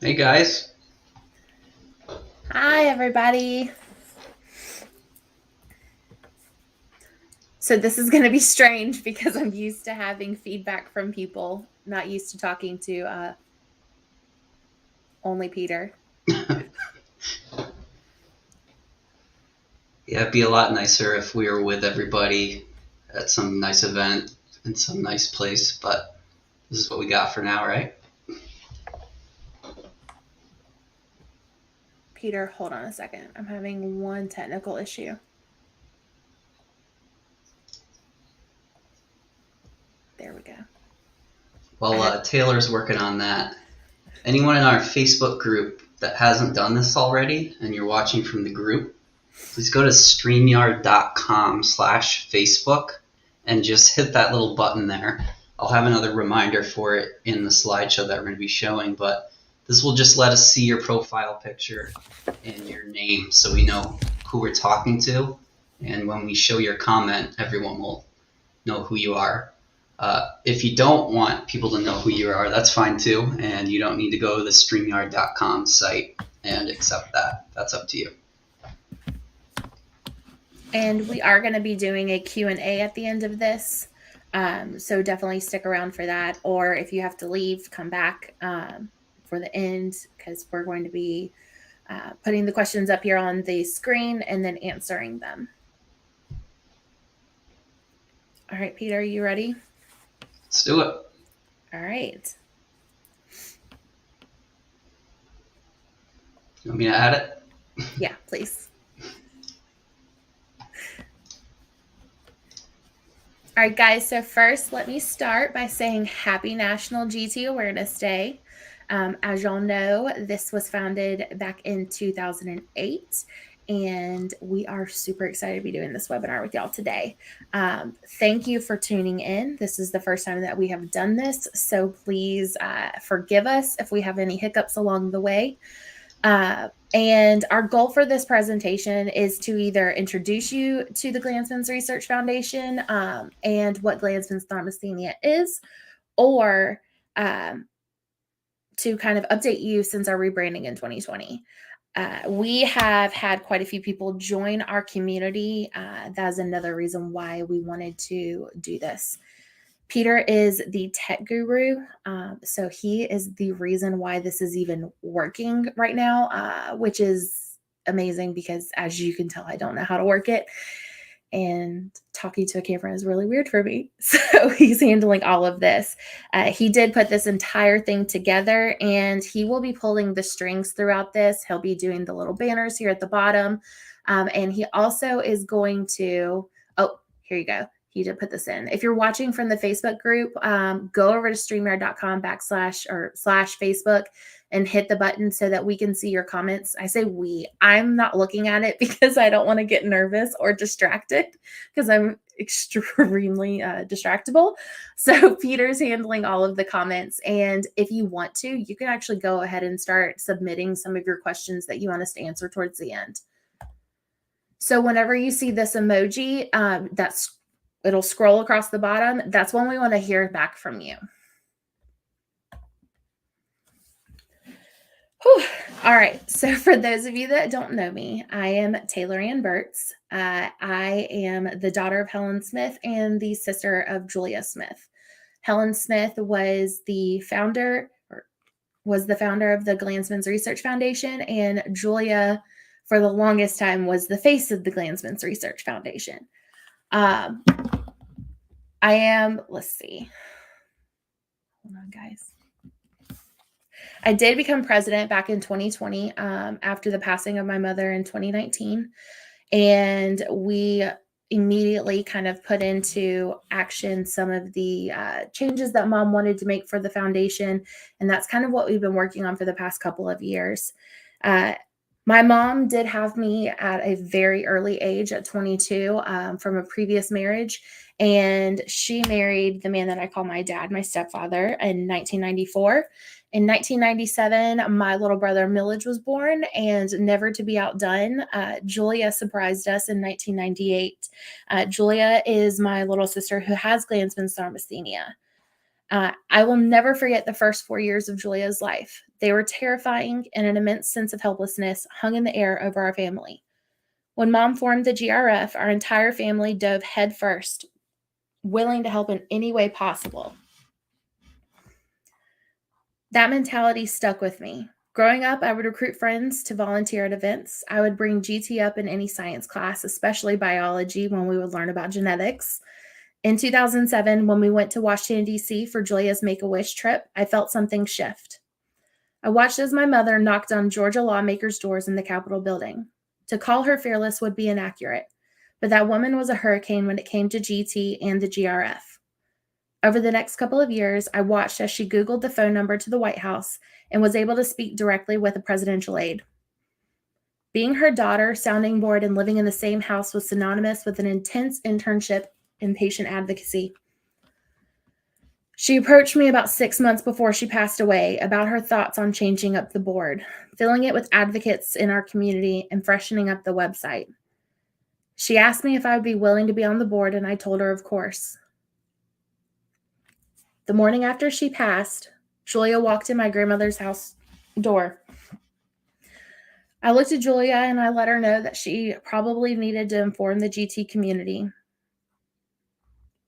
Hey guys. Hi, everybody. So this is going to be strange because I'm used to having feedback from people, not used to talking to only Peter. Yeah, it'd be a lot nicer if we were with everybody at some nice event in some nice place, but this is what we got for now, right? Peter, hold on a second. I'm having one technical issue. There we go. I Well, had Taylor's working on that. Anyone in our Facebook group that hasn't done this already and you're watching from the group, please go to streamyard.com/Facebook and just hit that little button there. I'll have another reminder for it in the slideshow that we're going to be showing, but this will just let us see your profile picture and your name so we know who we're talking to. And when we show your comment, everyone will know who you are. If you don't want people to know who you are, that's fine too, and you don't need to go to the StreamYard.com site and accept that. That's up to you. and we are going to be doing a Q&A at the end of this. So definitely stick around for that, or if you have to leave, come back for the end because we're going to be putting the questions up here on the screen and then answering them. All right, Peter, you ready? Let's do it. All right. You want me to add it? Yeah, please. All right, guys. So first, let me start by saying Happy National GT Awareness Day. As y'all know, this was founded back in 2008, and we are super excited to be doing this webinar with y'all today. Thank you for tuning in. This is the first time that we have done this, so please forgive us if we have any hiccups along the way. And our goal for this presentation is to either introduce you to the Glanzmann's Research Foundation and what Glanzmann's Thrombasthenia is, or to kind of update you since our rebranding in 2020. We have had quite a few people join our community. That's another reason why we wanted to do this. Peter is the tech guru. So he is the reason why this is even working right now, which is amazing because, as you can tell, I don't know how to work it. And talking to a camera is really weird for me. So he's handling all of this. He did put this entire thing together, and he will be pulling the strings throughout this. He'll be doing the little banners here at the bottom. And he also is going to, oh, here you go. He did put this in. If you're watching from the Facebook group, go over to streamyard.com / Facebook and hit the button so that we can see your comments. I say I'm not looking at it because I don't want to get nervous or distracted because I'm extremely distractible. So Peter's handling all of the comments. And if you want to, you can actually go ahead and start submitting some of your questions that you want us to answer towards the end. So whenever you see this emoji, it'll scroll across the bottom. That's when we want to hear back from you. Whew. All right. So for those of you that don't know me, I am Taylor Ann Burtz. I am the daughter of Helen Smith and the sister of Julia Smith. Helen Smith was the founder of the Glanzmann's Research Foundation, and Julia, for the longest time, was the face of the Glanzmann's Research Foundation. Let's see. Hold on, guys. I did become president back in 2020 after the passing of my mother in 2019. And we immediately kind of put into action some of the changes that mom wanted to make for the foundation. And that's kind of what we've been working on for the past couple of years. My mom did have me at a very early age at 22 from a previous marriage. And she married the man that I call my dad, my stepfather, in 1994. In 1997, my little brother Millage was born, and never to be outdone, Julia surprised us in 1998. Julia is my little sister who has Glanzmann's Thrombasthenia. I will never forget the first 4 years of Julia's life. They were terrifying, and an immense sense of helplessness hung in the air over our family. When Mom formed the GRF, our entire family dove headfirst, willing to help in any way possible. That mentality stuck with me. Growing up, I would recruit friends to volunteer at events. I would bring GT up in any science class, especially biology, when we would learn about genetics. In 2007, when we went to Washington, D.C. for Julia's Make-A-Wish trip, I felt something shift. I watched as my mother knocked on Georgia lawmakers' doors in the Capitol building. To call her fearless would be inaccurate, but that woman was a hurricane when it came to GT and the GRF. Over the next couple of years, I watched as she Googled the phone number to the White House and was able to speak directly with a presidential aide. Being her daughter, sounding board, and living in the same house was synonymous with an intense internship in patient advocacy. She approached me about 6 months before she passed away about her thoughts on changing up the board, filling it with advocates in our community, and freshening up the website. She asked me if I would be willing to be on the board, and I told her, of course. The morning after she passed, Julia walked in my grandmother's house door. I looked at Julia and I let her know that she probably needed to inform the GT community.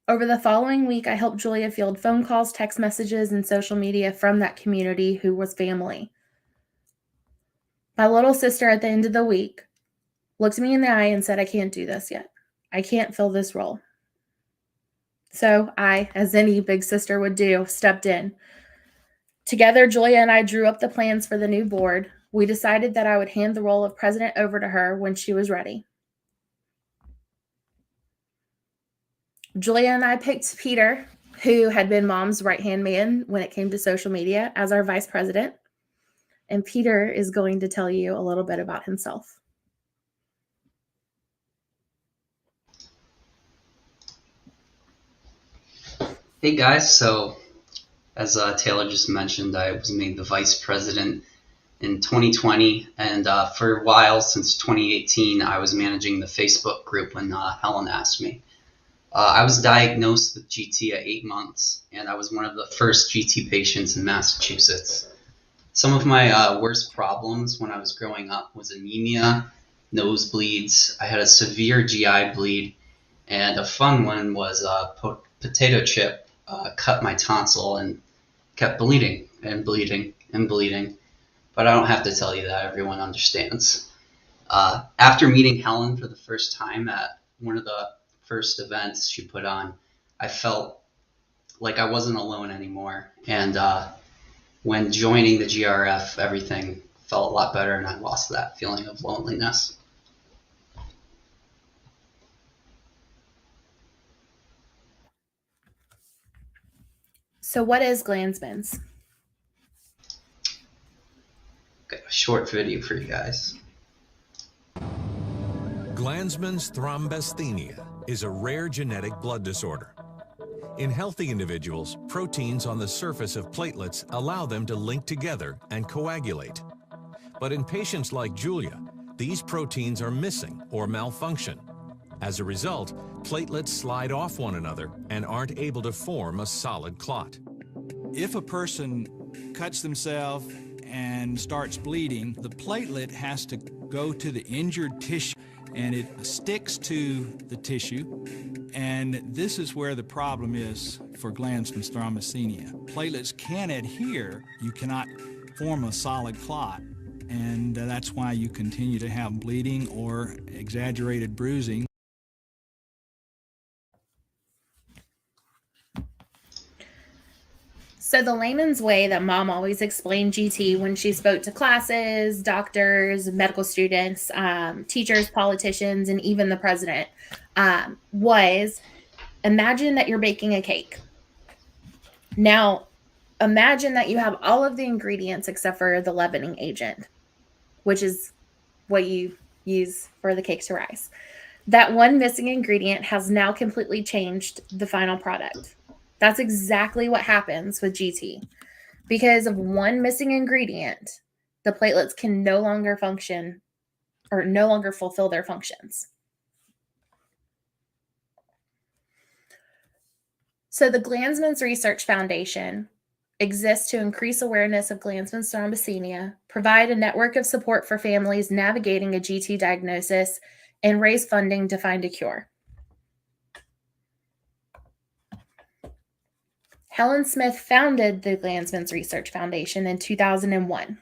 Over the following week, I helped Julia field phone calls, text messages, and social media from that community who was family. My little sister at the end of the week looked me in the eye and said, I can't do this yet. I can't fill this role. So I, as any big sister would do, stepped in. Together, Julia and I drew up the plans for the new board. We decided that I would hand the role of president over to her when she was ready. Julia and I picked Peter, who had been Mom's right-hand man when it came to social media, as our vice president. And Peter is going to tell you a little bit about himself. Hey guys, so as Taylor just mentioned, I was made the vice president in 2020, and for a while, since 2018, I was managing the Facebook group when Helen asked me. I was diagnosed with GT at 8 months, and I was one of the first GT patients in Massachusetts. Some of my worst problems when I was growing up was anemia, nosebleeds. I had a severe GI bleed, and a fun one was potato chip cut my tonsil and kept bleeding and bleeding and bleeding. But I don't have to tell you that, everyone understands. After meeting Helen for the first time at one of the first events she put on, I felt like I wasn't alone anymore. And when joining the GRF, everything felt a lot better, and I lost that feeling of loneliness. So what is Glanzmann's? Got a short video for you guys. Glanzmann's Thrombasthenia is a rare genetic blood disorder. In healthy individuals, proteins on the surface of platelets allow them to link together and coagulate. But in patients like Julia, these proteins are missing or malfunction. As a result, platelets slide off one another and aren't able to form a solid clot. If a person cuts themselves and starts bleeding, the platelet has to go to the injured tissue and it sticks to the tissue. And this is where the problem is for Glanzmann's thrombocythemia. Platelets can adhere, you cannot form a solid clot, and that's why you continue to have bleeding or exaggerated bruising. So the layman's way that Mom always explained GT when she spoke to classes, doctors, medical students, teachers, politicians, and even the president was, imagine that you're baking a cake. Now, imagine that you have all of the ingredients except for the leavening agent, which is what you use for the cake to rise. That one missing ingredient has now completely changed the final product. That's exactly what happens with GT. Because of one missing ingredient, the platelets can no longer function or no longer fulfill their functions. So the Glanzmann's Research Foundation exists to increase awareness of Glanzmann's thrombasthenia, provide a network of support for families navigating a GT diagnosis, and raise funding to find a cure. Helen Smith founded the Glanzmann's Research Foundation in 2001.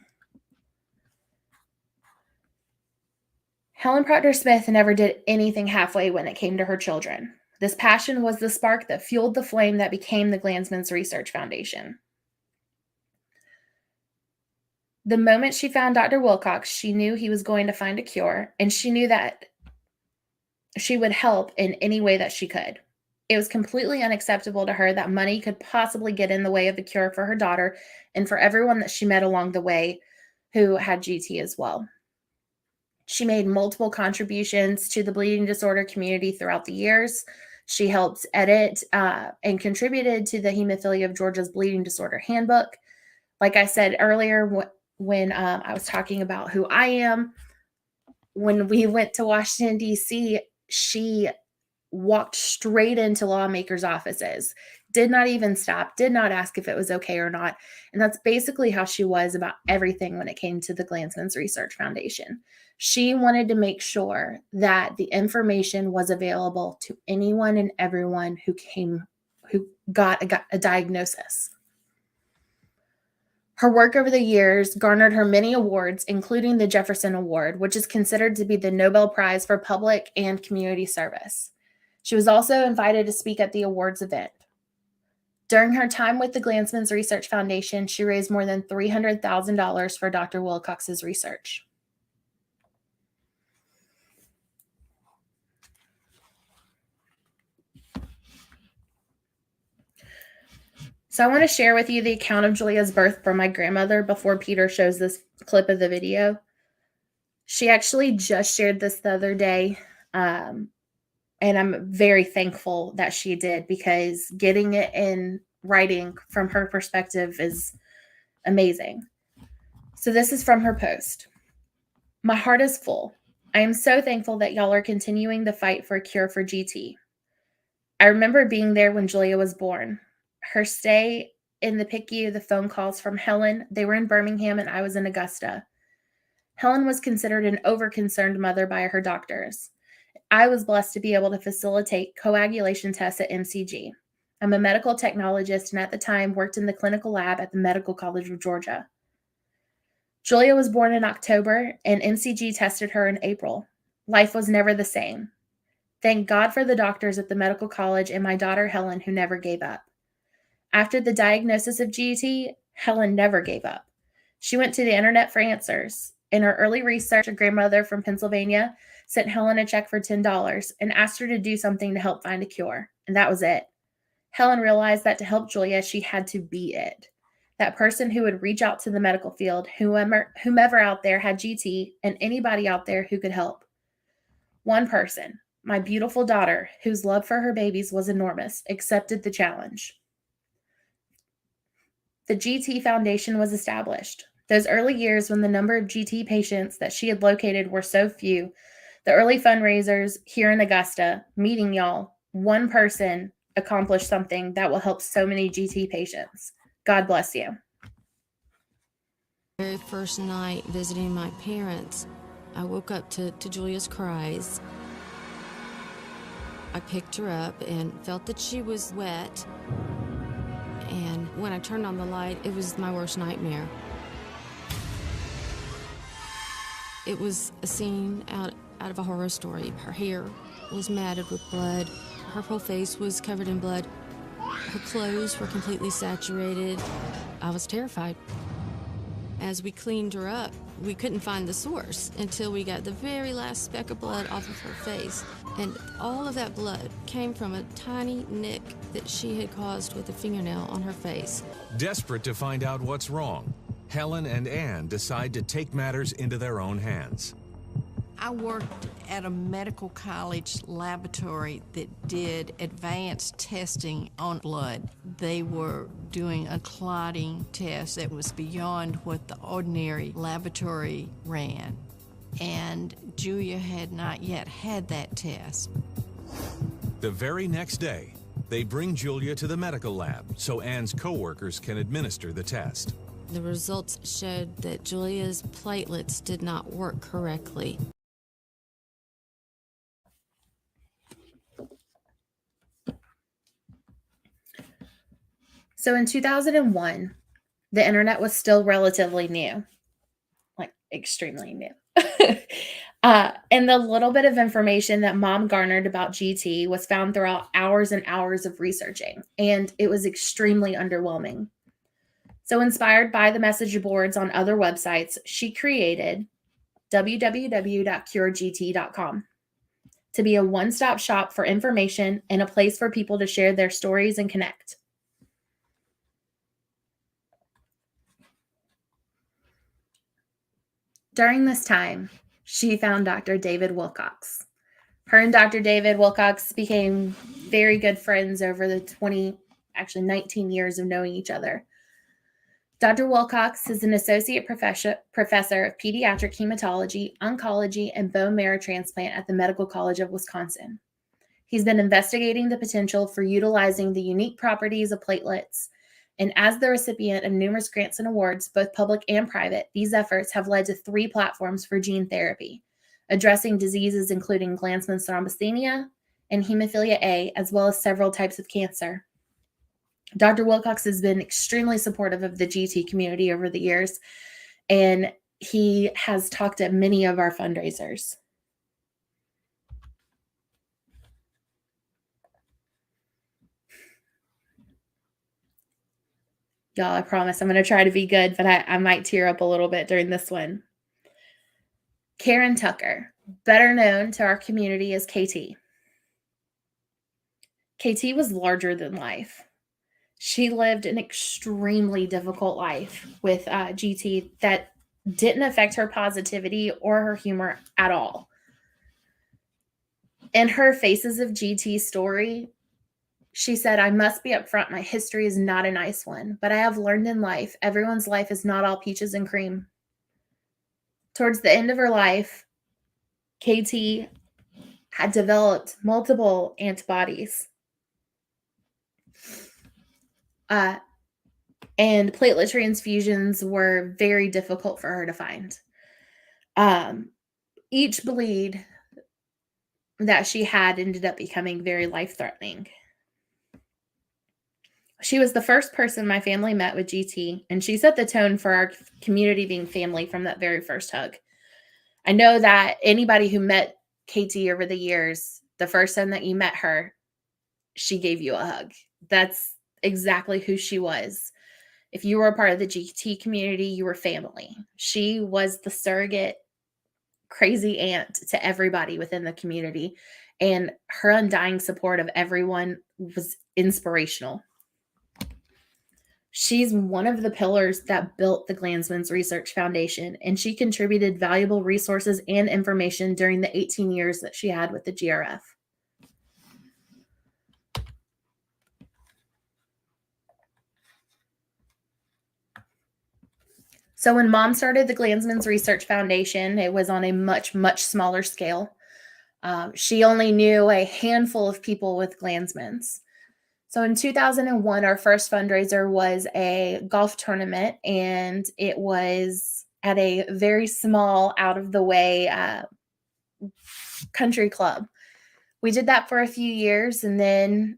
Helen Proctor Smith never did anything halfway when it came to her children. This passion was the spark that fueled the flame that became the Glanzmann's Research Foundation. The moment she found Dr. Wilcox, she knew he was going to find a cure, and she knew that she would help in any way that she could. It was completely unacceptable to her that money could possibly get in the way of a cure for her daughter and for everyone that she met along the way who had GT as well. She made multiple contributions to the bleeding disorder community throughout the years. She helped edit and contributed to the Hemophilia of Georgia's Bleeding Disorder Handbook. Like I said earlier, when I was talking about who I am, when we went to Washington, D.C., she walked straight into lawmakers' offices, did not even stop, did not ask if it was okay or not. And that's basically how she was about everything when it came to the Glanzmann's Research Foundation. She wanted to make sure that the information was available to anyone and everyone who got a diagnosis. Her work over the years garnered her many awards, including the Jefferson Award, which is considered to be the Nobel Prize for Public and Community Service. She was also invited to speak at the awards event. During her time with the Glanzmann's Research Foundation, she raised more than $300,000 for Dr. Wilcox's research. So I want to share with you the account of Julia's birth from my grandmother before Peter shows this clip of the video. She actually just shared this the other day, and I'm very thankful that she did, because getting it in writing from her perspective is amazing. So this is from her post. My heart is full. I am so thankful that y'all are continuing the fight for a cure for GT. I remember being there when Julia was born. Her stay in the PICU, the phone calls from Helen. They were in Birmingham and I was in Augusta. Helen was considered an over-concerned mother by her doctors. I was blessed to be able to facilitate coagulation tests at MCG. I'm a medical technologist and at the time worked in the clinical lab at the Medical College of Georgia. Julia was born in October and MCG tested her in April. Life was never the same. Thank God for the doctors at the medical college and my daughter Helen, who never gave up. After the diagnosis of GT, Helen never gave up. She went to the internet for answers. In her early research, a grandmother from Pennsylvania sent Helen a check for $10 and asked her to do something to help find a cure. And that was it. Helen realized that to help Julia, she had to be it. That person who would reach out to the medical field, whomever out there had GT, and anybody out there who could help. One person, my beautiful daughter, whose love for her babies was enormous, accepted the challenge. The GT Foundation was established. Those early years when the number of GT patients that she had located were so few, the early fundraisers here in Augusta, meeting y'all, one person accomplished something that will help so many GT patients. God bless you. Very first night visiting my parents, I woke up to Julia's cries. I picked her up and felt that she was wet. And when I turned on the light, it was my worst nightmare. It was a scene out of a horror story. Her hair was matted with blood. Her whole face was covered in blood. Her clothes were completely saturated. I was terrified. As we cleaned her up, we couldn't find the source until we got the very last speck of blood off of her face. And all of that blood came from a tiny nick that she had caused with a fingernail on her face. Desperate to find out what's wrong, Helen and Ann decide to take matters into their own hands. I worked at a medical college laboratory that did advanced testing on blood. They were doing a clotting test that was beyond what the ordinary laboratory ran. And Julia had not yet had that test. The very next day, They bring Julia to the medical lab so Anne's coworkers can administer the test. The results showed that Julia's platelets did not work correctly. So in 2001, the internet was still relatively new, like extremely new. And the little bit of information that Mom garnered about GT was found throughout hours and hours of researching, and it was extremely underwhelming. So inspired by the message boards on other websites, she created www.curegt.com to be a one-stop shop for information and a place for people to share their stories and connect. During this time, she found Dr. David Wilcox. Her and Dr. David Wilcox became very good friends over the 19 years of knowing each other. Dr. Wilcox is an associate professor of pediatric hematology, oncology, and bone marrow transplant at the Medical College of Wisconsin. He's been investigating the potential for utilizing the unique properties of platelets, and as the recipient of numerous grants and awards, both public and private, these efforts have led to 3 platforms for gene therapy, addressing diseases including Glanzmann's Thrombasthenia and hemophilia A, as well as several types of cancer. Dr. Wilcox has been extremely supportive of the GT community over the years, and he has talked at many of our fundraisers. Y'all, I promise I'm going to try to be good, but I might tear up a little bit during this one. Karen Tucker, better known to our community as KT. KT was larger than life. She lived an extremely difficult life with GT that didn't affect her positivity or her humor at all. In her Faces of GT story, she said, "I must be upfront. My history is not a nice one, but I have learned in life, everyone's life is not all peaches and cream." Towards the end of her life, KT had developed multiple antibodies. And platelet transfusions were very difficult for her to find. Each bleed that she had ended up becoming very life-threatening. She was the first person my family met with GT, and she set the tone for our community being family from that very first hug. I know that anybody who met KT over the years, the first time that you met her, she gave you a hug. That's exactly who she was. If you were a part of the GT community, you were family. She was the surrogate crazy aunt to everybody within the community, and her undying support of everyone was inspirational. She's one of the pillars that built the Glanzmann's Research Foundation, and she contributed valuable resources and information during the 18 years that she had with the GRF. So when Mom started the Glanzmann's Research Foundation, it was on a much, much smaller scale. She only knew a handful of people with Glanzmann's. So in 2001, our first fundraiser was a golf tournament, and it was at a very small, out-of-the-way country club. We did that for a few years and then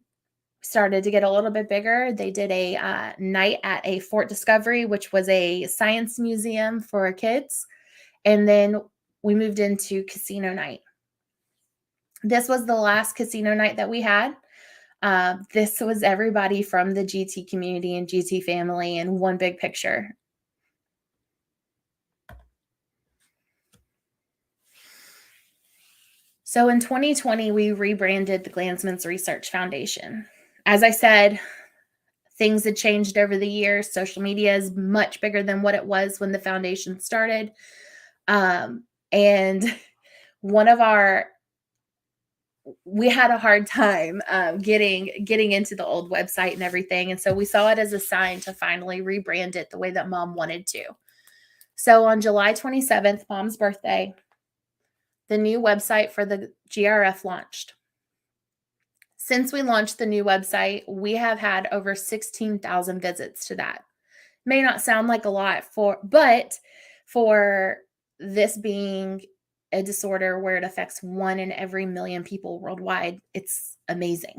started to get a little bit bigger. They did a night at a Fort Discovery, which was a science museum for kids. And then we moved into casino night. This was the last casino night that we had. This was everybody from the GT community and GT family in one big picture. So in 2020, we rebranded the Glanzmann's Research Foundation. As I said, things had changed over the years. Social media is much bigger than what it was when the foundation started. And we had a hard time getting into the old website and everything. And so we saw it as a sign to finally rebrand it the way that Mom wanted to. So on July 27th, Mom's birthday, the new website for the GRF launched. Since we launched the new website, we have had over 16,000 visits to that. May not sound like a lot but for this being a disorder where it affects 1 in every million people worldwide, it's amazing.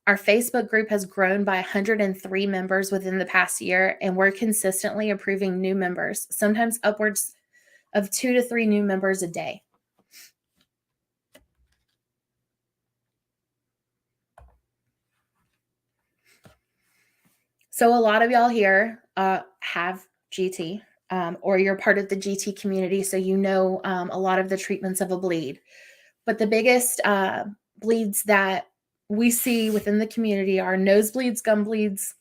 Our Facebook group has grown by 103 members within the past year, and we're consistently approving new members, sometimes upwards of 2 to 3 new members a day. So a lot of y'all here have GT, or you're part of the GT community, so you know a lot of the treatments of a bleed. But the biggest bleeds that we see within the community are nosebleeds, gum bleeds,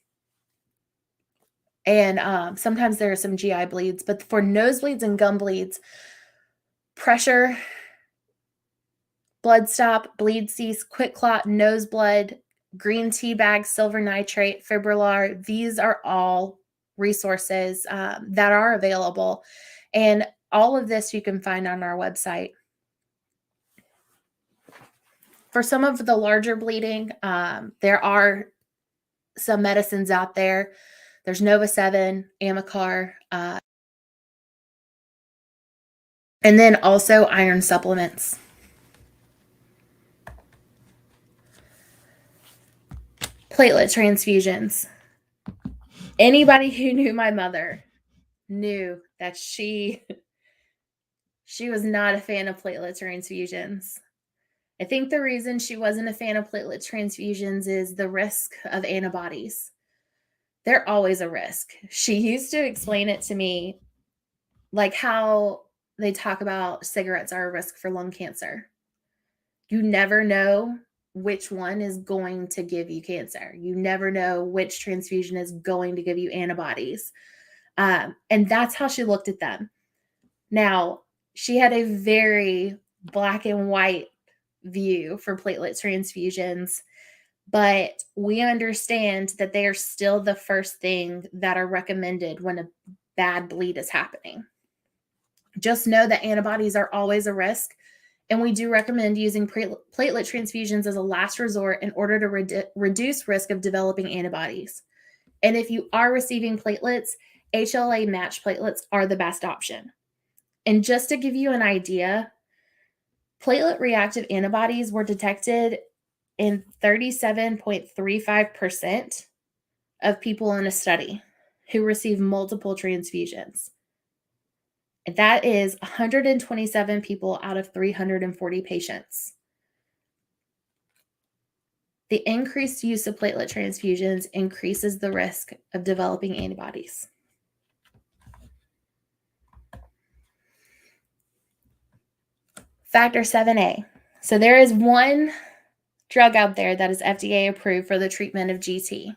and sometimes there are some GI bleeds. But for nosebleeds and gum bleeds, pressure, blood stop, bleed cease, quick clot, nose blood, green tea bag, silver nitrate, fibrillar, these are all resources that are available. And all of this you can find on our website. For some of the larger bleeding, there are some medicines out there. There's Nova 7, Amicar, and then also iron supplements. Platelet transfusions. Anybody who knew my mother knew that she was not a fan of platelet transfusions. I think the reason she wasn't a fan of platelet transfusions is the risk of antibodies. They're always a risk. She used to explain it to me like how they talk about cigarettes are a risk for lung cancer. You never know which one is going to give you cancer. You never know which transfusion is going to give you antibodies. And that's how she looked at them. Now, she had a very black and white view for platelet transfusions, but we understand that they are still the first thing that are recommended when a bad bleed is happening. Just know that antibodies are always a risk, and we do recommend using platelet transfusions as a last resort in order to reduce risk of developing antibodies. And if you are receiving platelets, HLA matched platelets are the best option. And just to give you an idea, platelet reactive antibodies were detected in 37.35% of people in a study who received multiple transfusions. And that is 127 people out of 340 patients. The increased use of platelet transfusions increases the risk of developing antibodies. Factor 7A. So there is one drug out there that is FDA approved for the treatment of GT.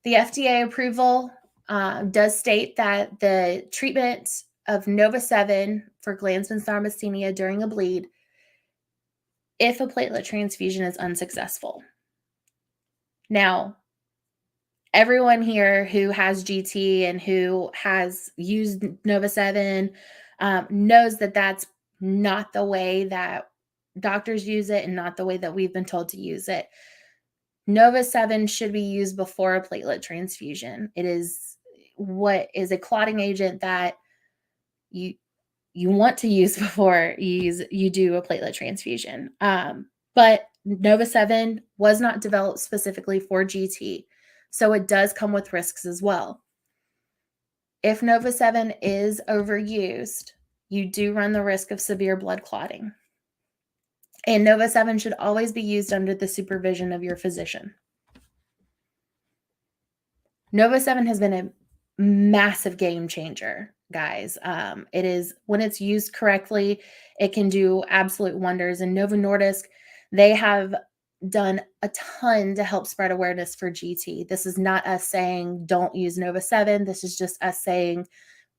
The FDA approval does state that the treatment of Nova 7 for Glanzmann Thrombasthenia during a bleed if a platelet transfusion is unsuccessful. Now, everyone here who has GT and who has used Nova 7 knows that that's not the way that doctors use it and not the way that we've been told to use it. Nova 7 should be used before a platelet transfusion. It is what is a clotting agent that you want to use before you do a platelet transfusion. But Nova 7 was not developed specifically for GT, so it does come with risks as well. If Nova 7 is overused, you do run the risk of severe blood clotting. And Nova 7 should always be used under the supervision of your physician. Nova 7 has been a massive game changer, guys. It is, when it's used correctly, it can do absolute wonders. And Novo Nordisk, they have done a ton to help spread awareness for GT. This is not us saying don't use Nova 7. This is just us saying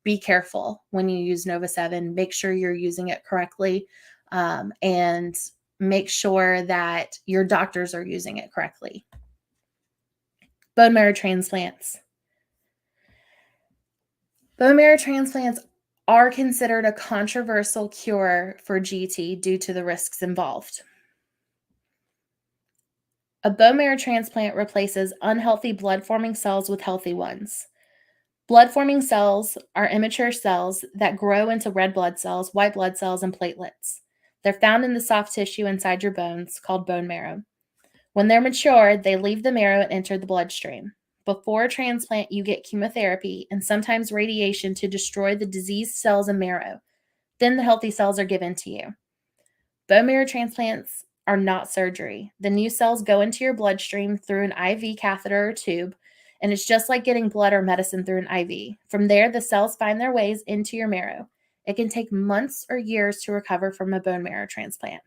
be careful when you use Nova 7. Make sure you're using it correctly, and make sure that your doctors are using it correctly. Bone marrow transplants. Bone marrow transplants are considered a controversial cure for GT due to the risks involved. A bone marrow transplant replaces unhealthy blood-forming cells with healthy ones. Blood-forming cells are immature cells that grow into red blood cells, white blood cells, and platelets. They're found in the soft tissue inside your bones called bone marrow. When they're mature, they leave the marrow and enter the bloodstream. Before transplant, you get chemotherapy and sometimes radiation to destroy the diseased cells and marrow. Then the healthy cells are given to you. Bone marrow transplants are not surgery. The new cells go into your bloodstream through an IV catheter or tube, and it's just like getting blood or medicine through an IV. From there, the cells find their ways into your marrow. It can take months or years to recover from a bone marrow transplant.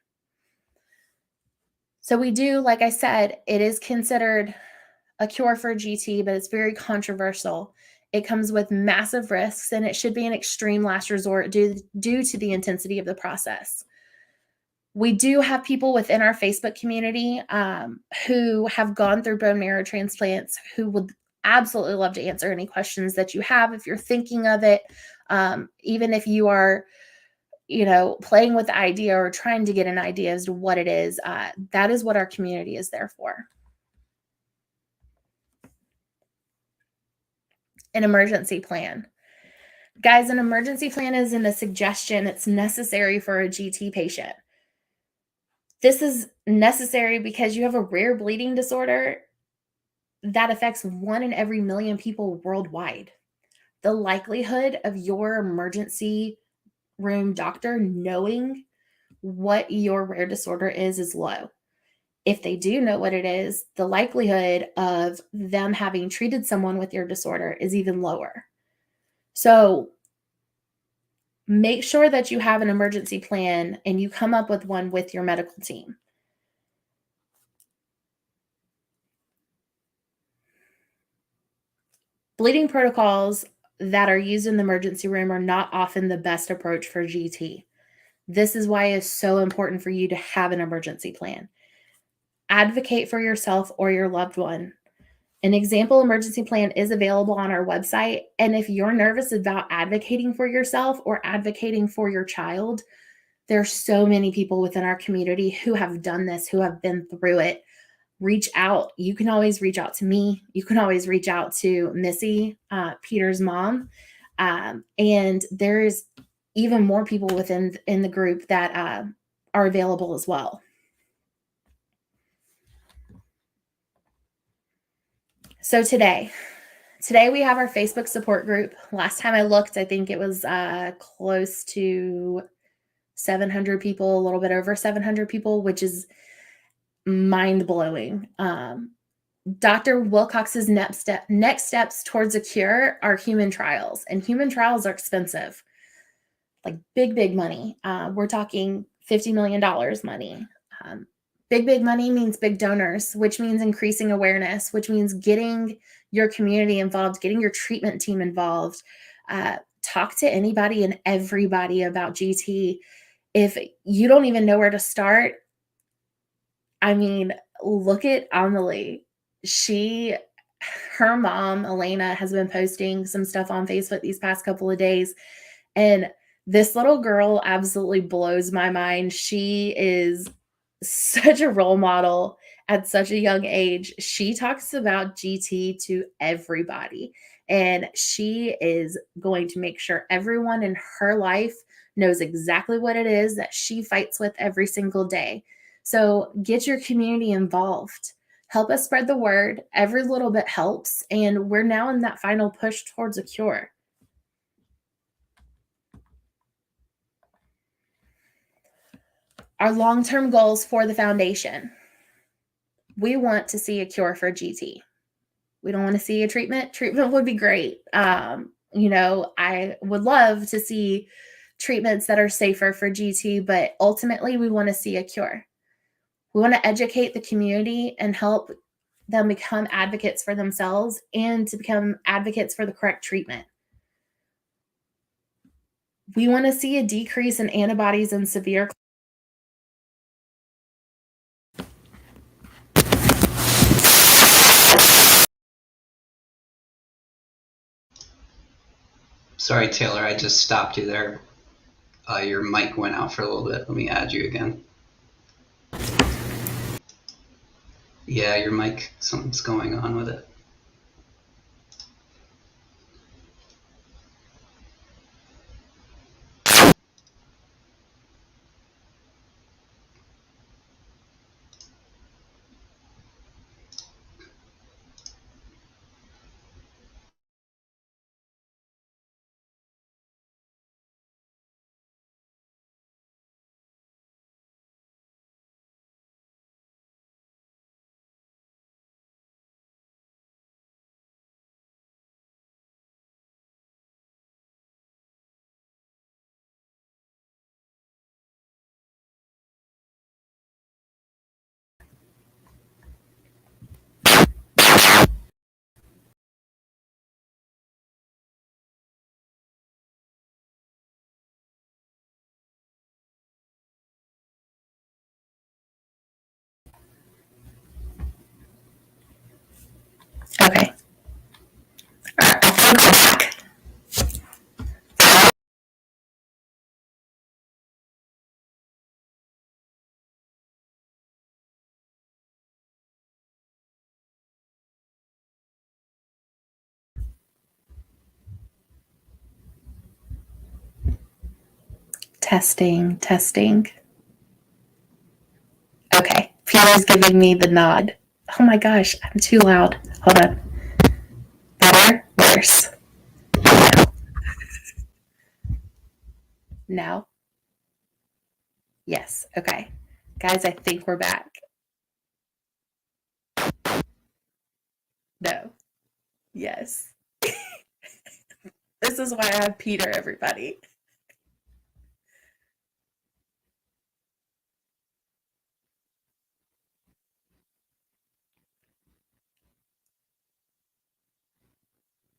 So we do, like I said, it is considered a cure for GT, but it's very controversial. It comes with massive risks, and it should be an extreme last resort due to the intensity of the process. We do have people within our Facebook community who have gone through bone marrow transplants who would absolutely love to answer any questions that you have if you're thinking of it, even if you are playing with the idea or trying to get an idea as to what it is. That is what our community is there for. An emergency plan. Guys, an emergency plan isn't a suggestion. It's necessary for a GT patient. This is necessary because you have a rare bleeding disorder that affects 1 in every million people worldwide. The likelihood of your emergency room doctor knowing what your rare disorder is low. If they do know what it is, the likelihood of them having treated someone with your disorder is even lower. So make sure that you have an emergency plan and you come up with one with your medical team. Bleeding protocols that are used in the emergency room are not often the best approach for GT. This is why it's so important for you to have an emergency plan. Advocate for yourself or your loved one. An example emergency plan is available on our website. And if you're nervous about advocating for yourself or advocating for your child, there's so many people within our community who have done this, who have been through it. Reach out. You can always reach out to me. You can always reach out to Missy, Peter's mom. And there's even more people in the group that are available as well. So today we have our Facebook support group. Last time I looked, I think it was close to 700 people, a little bit over 700 people, which is mind-blowing. Dr. Wilcox's next steps towards a cure are human trials, and human trials are expensive, like big money. We're talking $50 million money. Big money means big donors, which means increasing awareness, which means getting your community involved, getting your treatment team involved. Talk to anybody and everybody about GT. If you don't even know where to start, I mean, look at Amelie. Her mom, Elena, has been posting some stuff on Facebook these past couple of days. And this little girl absolutely blows my mind. She is such a role model at such a young age. She talks about GT to everybody. And she is going to make sure everyone in her life knows exactly what it is that she fights with every single day. So get your community involved. Help us spread the word. Every little bit helps. And we're now in that final push towards a cure. Our long-term goals for the foundation. We want to see a cure for GT. We don't want to see a treatment. Treatment would be great. I would love to see treatments that are safer for GT, but ultimately we want to see a cure. We want to educate the community and help them become advocates for themselves and to become advocates for the correct treatment. We want to see a decrease in antibodies in severe. Sorry, Taylor, I just stopped you there. Your mic went out for a little bit. Let me add you again. Yeah, your mic, something's going on with it. Okay. All right, I think we're back. Testing, testing. Okay, Peter's giving me the nod. Oh my gosh, I'm too loud. Hold on. Better? Worse? No? Yes. Okay. Guys, I think we're back. No. Yes. This is why I have Peter, everybody.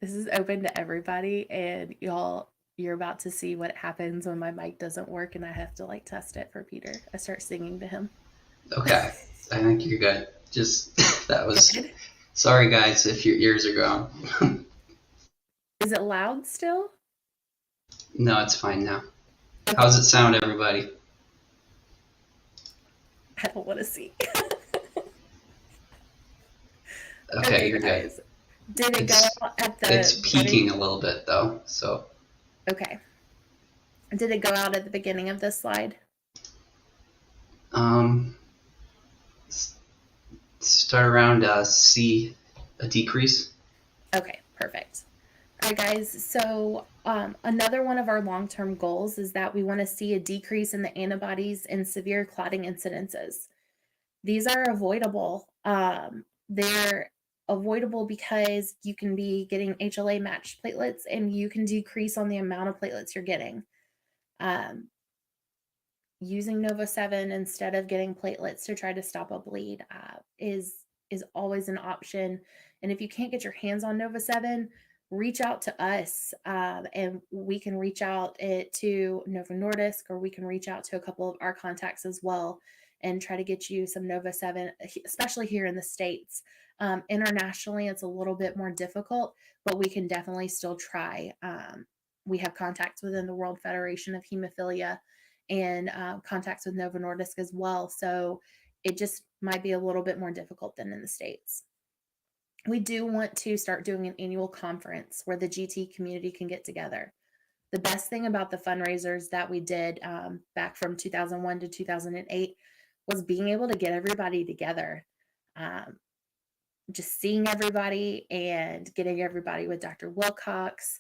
This is open to everybody, and you're about to see what happens when my mic doesn't work and I have to like test it for Peter. I start singing to him. Okay, I think you're good. Just, that was, Good. sorry guys if your ears are gone. Is it loud still? No, it's fine now. How's it sound, everybody? I don't want to see. Okay, you're good. guys. Did it go out at the It's peaking a little bit though, so. Okay. Did it go out at the beginning of this slide? Start around C, a decrease. Okay, perfect. All right, guys. So another one of our long-term goals is that we want to see a decrease in the antibodies and severe clotting incidences. These are avoidable. They're avoidable because you can be getting HLA matched platelets and you can decrease on the amount of platelets you're getting. Using Nova 7 instead of getting platelets to try to stop a bleed is always an option. And if you can't get your hands on Nova 7, reach out to us and we can reach out to Novo Nordisk, or we can reach out to a couple of our contacts as well and try to get you some Nova 7, especially here in the States. Internationally, it's a little bit more difficult, but we can definitely still try. We have contacts within the World Federation of Hemophilia and contacts with Novo Nordisk as well. So it just might be a little bit more difficult than in the States. We do want to start doing an annual conference where the GT community can get together. The best thing about the fundraisers that we did back from 2001 to 2008 was being able to get everybody together. Just seeing everybody and getting everybody with Dr. Wilcox.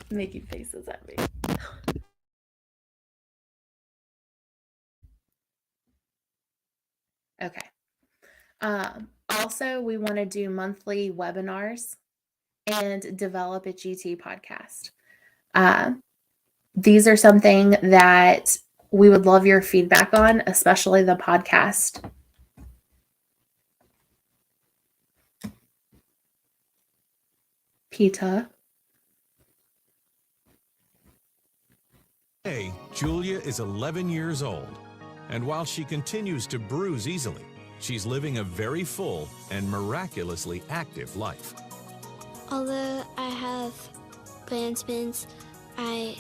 Making faces at me. Okay. Also, we want to do monthly webinars and develop a GT podcast. These are something that we would love your feedback on, especially the podcast. Pita. Today, Julia is 11 years old, and while she continues to bruise easily, she's living a very full and miraculously active life. Although I have Glanzmann's, I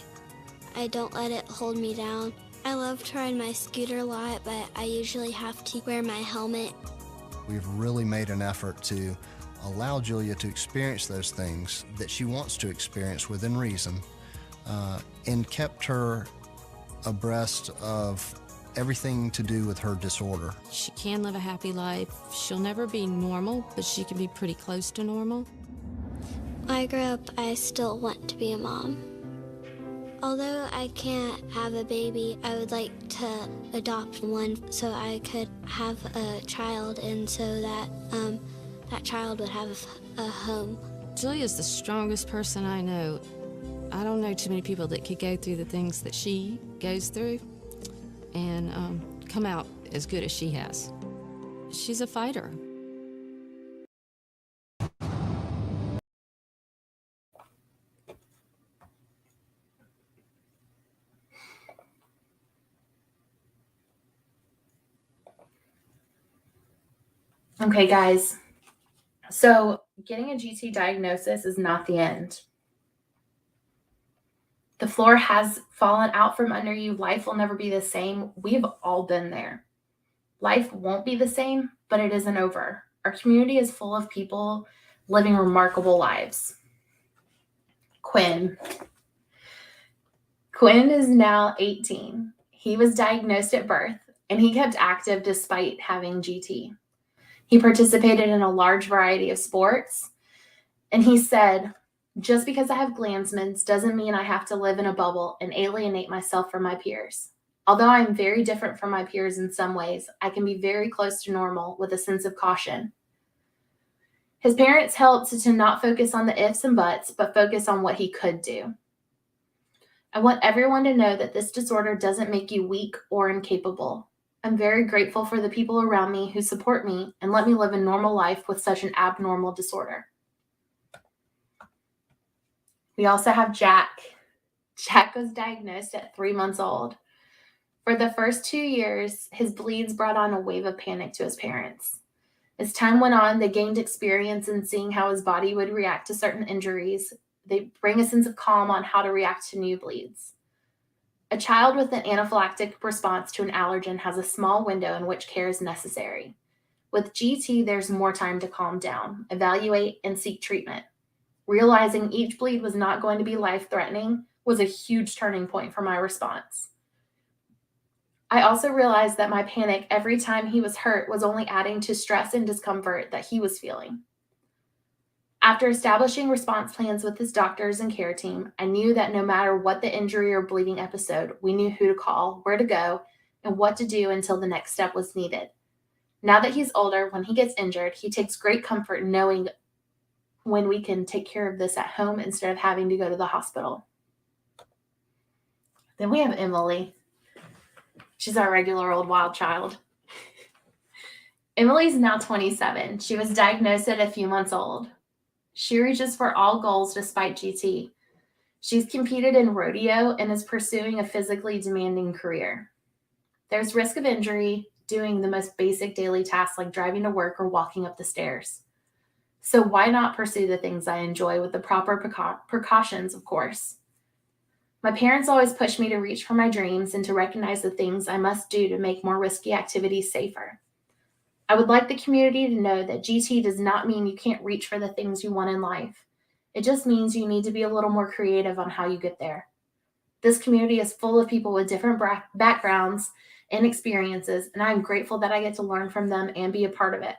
don't let it hold me down. I love to ride my scooter a lot, but I usually have to wear my helmet. We've really made an effort to allow Julia to experience those things that she wants to experience within reason, and kept her abreast of everything to do with her disorder. She can live a happy life. She'll never be normal, but she can be pretty close to normal. When I grow up, I still want to be a mom. Although I can't have a baby, I would like to adopt one so I could have a child, and so that that child would have a home. Julia's the strongest person I know. I don't know too many people that could go through the things that she goes through and come out as good as she has. She's a fighter. Okay, guys. So getting a GT diagnosis is not the end. The floor has fallen out from under you. Life will never be the same. We've all been there. Life won't be the same, but it isn't over. Our community is full of people living remarkable lives. Quinn is now 18. He was diagnosed at birth, and he kept active despite having GT. He participated in a large variety of sports, and he said, "Just because I have Glanzmann's doesn't mean I have to live in a bubble and alienate myself from my peers. Although I am very different from my peers in some ways, I can be very close to normal with a sense of caution." His parents helped to not focus on the ifs and buts, but focus on what he could do. I want everyone to know that this disorder doesn't make you weak or incapable. I'm very grateful for the people around me who support me and let me live a normal life with such an abnormal disorder. We also have Jack. Jack was diagnosed at 3 months old. For the first 2 years, his bleeds brought on a wave of panic to his parents. As time went on, they gained experience in seeing how his body would react to certain injuries. They bring a sense of calm on how to react to new bleeds. A child with an anaphylactic response to an allergen has a small window in which care is necessary. With GT, there's more time to calm down, evaluate, and seek treatment. Realizing each bleed was not going to be life-threatening was a huge turning point for my response. I also realized that my panic every time he was hurt was only adding to stress and discomfort that he was feeling. After establishing response plans with his doctors and care team, I knew that no matter what the injury or bleeding episode, we knew who to call, where to go, and what to do until the next step was needed. Now that he's older, when he gets injured, he takes great comfort in knowing when we can take care of this at home instead of having to go to the hospital. Then we have Emily. She's our regular old wild child. Emily's now 27. She was diagnosed at a few months old. She reaches for all goals despite GT. She's competed in rodeo and is pursuing a physically demanding career. There's risk of injury doing the most basic daily tasks like driving to work or walking up the stairs. So why not pursue the things I enjoy with the proper precautions, of course? My parents always pushed me to reach for my dreams and to recognize the things I must do to make more risky activities safer. I would like the community to know that GT does not mean you can't reach for the things you want in life. It just means you need to be a little more creative on how you get there. This community is full of people with different backgrounds and experiences, and I'm grateful that I get to learn from them and be a part of it.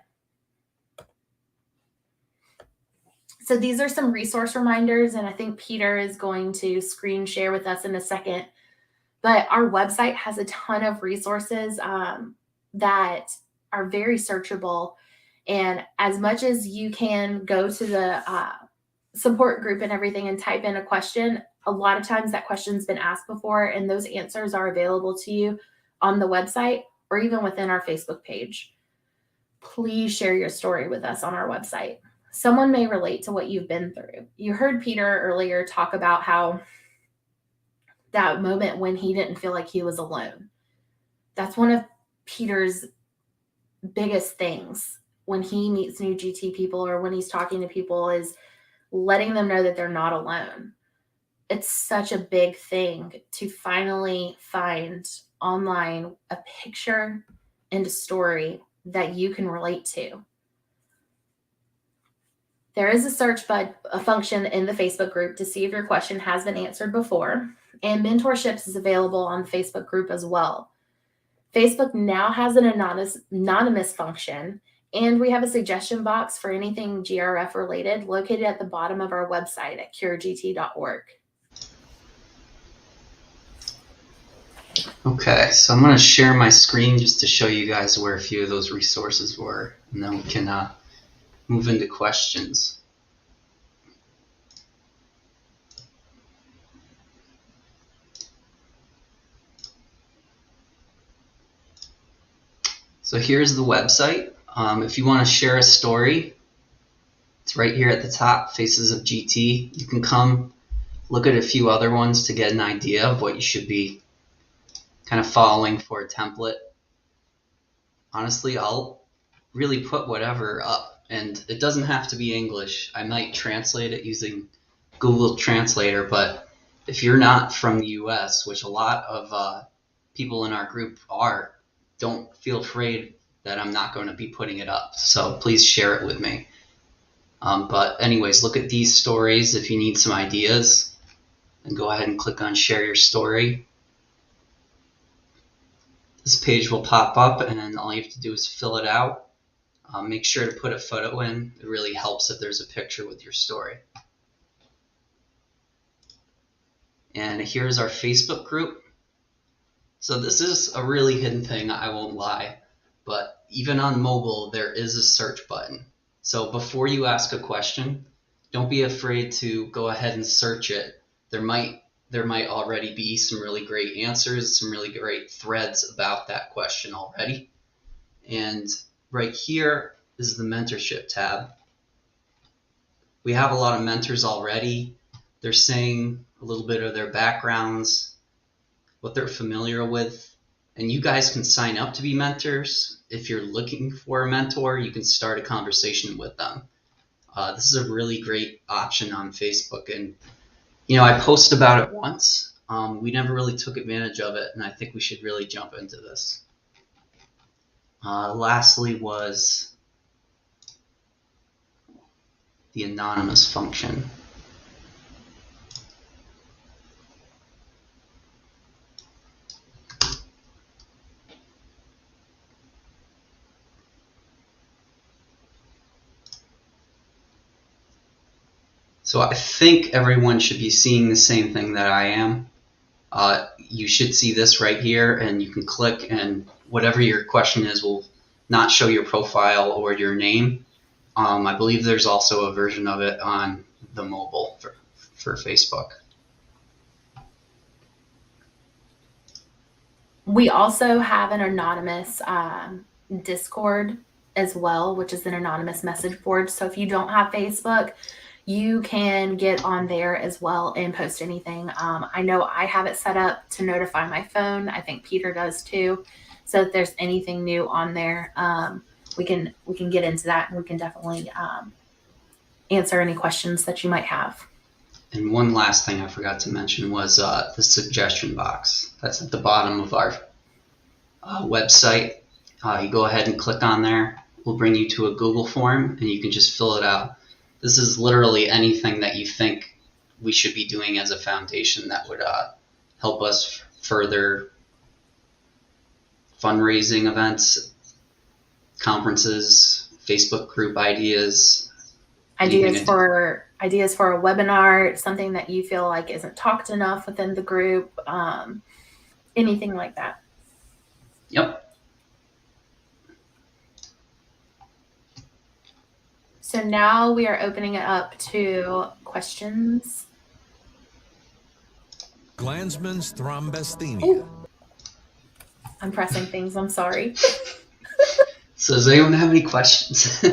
So these are some resource reminders, and I think Peter is going to screen share with us in a second. But our website has a ton of resources that are very searchable. And as much as you can go to the support group and everything and type in a question, a lot of times that question's been asked before, and those answers are available to you on the website or even within our Facebook page. Please share your story with us on our website. Someone may relate to what you've been through. You heard Peter earlier talk about how that moment when he didn't feel like he was alone. That's one of Peter's biggest things when he meets new GT people or when he's talking to people, is letting them know that they're not alone. it's such a big thing to finally find online a picture and a story that you can relate to. There is a search function in the Facebook group to see if your question has been answered before, and mentorships is available on the Facebook group as well. Facebook now has an anonymous function, and we have a suggestion box for anything GRF related located at the bottom of our website at curegt.org. Okay, so I'm going to share my screen just to show you guys where a few of those resources were, and then we can move into questions. So here's the website. If you want to share a story, it's right here at the top, Faces of GT. You can come look at a few other ones to get an idea of what you should be kind of following for a template. Honestly, I'll really put whatever up, and it doesn't have to be English. I might translate it using Google Translator, but if you're not from the US, which a lot of people in our group are, don't feel afraid that I'm not going to be putting it up. So please share it with me. But anyways, look at these stories if you need some ideas, and go ahead and click on share your story. This page will pop up, and then all you have to do is fill it out. Make sure to put a photo in. It really helps if there's a picture with your story. And here's our Facebook group. So this is a really hidden thing, I won't lie, but even on mobile there is a search button. So before you ask a question, don't be afraid to go ahead and search it. There might already be some really great answers, some really great threads about that question already. And right here is the mentorship tab. We have a lot of mentors already. They're saying a little bit of their backgrounds, what they're familiar with, and you guys can sign up to be mentors. If you're looking for a mentor, you can start a conversation with them. This is a really great option on Facebook, and I posted about it once. We never really took advantage of it, and I think we should really jump into this. Lastly was the anonymous function. So I think everyone should be seeing the same thing that I am. You should see this right here, and you can click, and whatever your question is will not show your profile or your name. I believe there's also a version of it on the mobile for Facebook. We also have an anonymous Discord as well, which is an anonymous message board. So if you don't have Facebook, you can get on there as well and post anything. I know I have it set up to notify my phone. I think Peter does too. So if there's anything new on there, we can get into that, and we can definitely answer any questions that you might have. And one last thing I forgot to mention was the suggestion box. That's at the bottom of our website. You go ahead and click on there. We'll bring you to a Google form, and you can just fill it out. This is literally anything that you think we should be doing as a foundation that would help us further fundraising events, conferences, Facebook group ideas. Ideas for a webinar, something that you feel like isn't talked enough within the group, anything like that. Yep. So now we are opening it up to questions. Glanzmann's Thrombasthenia. Ooh. I'm pressing things, I'm sorry. So does anyone have any questions?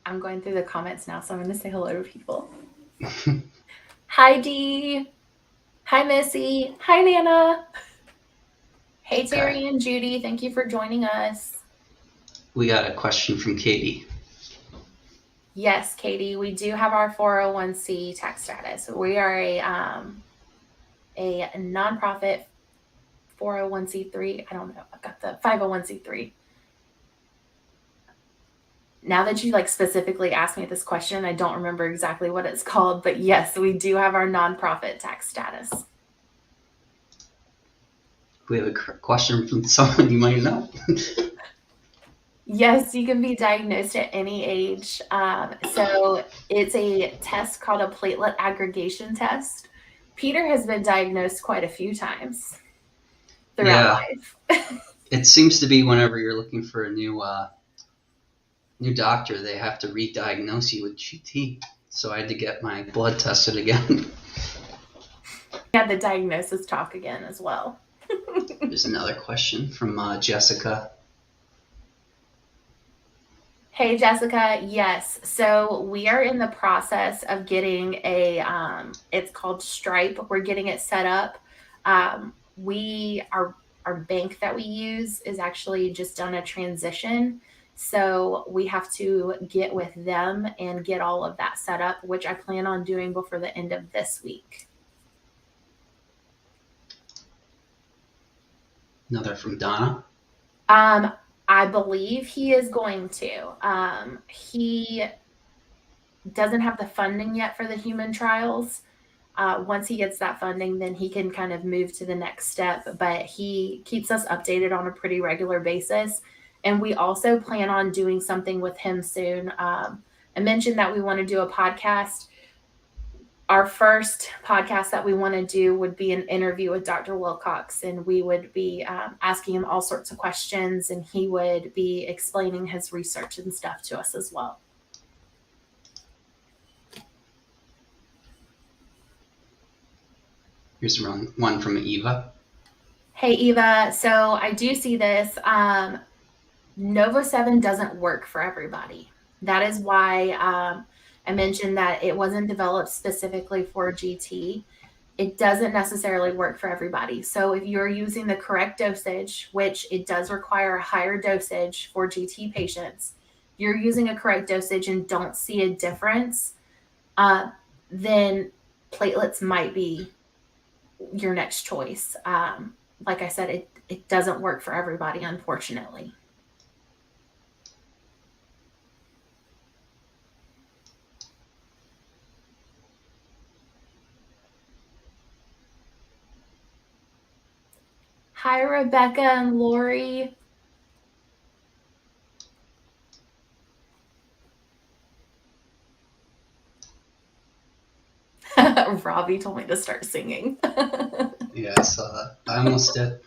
I'm going through the comments now, so I'm going to say hello to people. Hi, Dee. Hi, Missy. Hi, Nana. Hey, Okay. Terry and Judy. Thank you for joining us. We got a question from Katie. Yes, Katie, we do have our 401c tax status. We are a nonprofit 401c3. I don't know. I've got the 501c3. Now that you like specifically asked me this question, I don't remember exactly what it's called, but yes, we do have our nonprofit tax status. We have a question from someone you might know. Yes, you can be diagnosed at any age. So it's a test called a platelet aggregation test. Peter has been diagnosed quite a few times throughout life. It seems to be whenever you're looking for a new doctor, they have to re-diagnose you with GT. So I had to get my blood tested again. Yeah, the diagnosis talk again as well. There's another question from Jessica. Hey, Jessica. Yes. So we are in the process of getting it's called Stripe. We're getting it set up. Our bank that we use is actually just done a transition. So we have to get with them and get all of that set up, which I plan on doing before the end of this week. Another from Donna. I believe he is going to. He doesn't have the funding yet for the human trials. Once he gets that funding, then he can kind of move to the next step. But he keeps us updated on a pretty regular basis. And we also plan on doing something with him soon. I mentioned that we want to do a podcast. Our first podcast that we want to do would be an interview with Dr. Wilcox, and we would be asking him all sorts of questions, and he would be explaining his research and stuff to us as well. Here's one from Eva. Hey, Eva. So I do see this. Novo 7 doesn't work for everybody. That is why I mentioned that it wasn't developed specifically for GT. It doesn't necessarily work for everybody. So if you're using the correct dosage, which it does require a higher dosage for GT patients, you're using a correct dosage and don't see a difference, then platelets might be your next choice. Like I said, it doesn't work for everybody, unfortunately. Hi, Rebecca and Lori. Robbie told me to start singing. Yeah, I saw that. I almost did.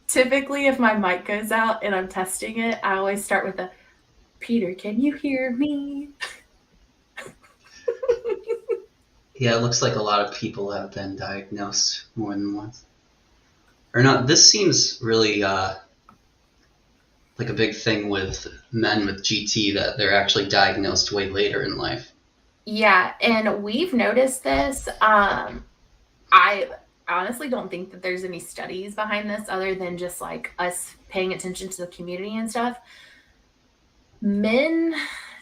Typically, if my mic goes out and I'm testing it, I always start with a, Peter, can you hear me? Yeah, it looks like a lot of people have been diagnosed more than once. Or not, this seems really like a big thing with men with GT, that they're actually diagnosed way later in life. Yeah, and we've noticed this. I honestly don't think that there's any studies behind this other than just like us paying attention to the community and stuff. Men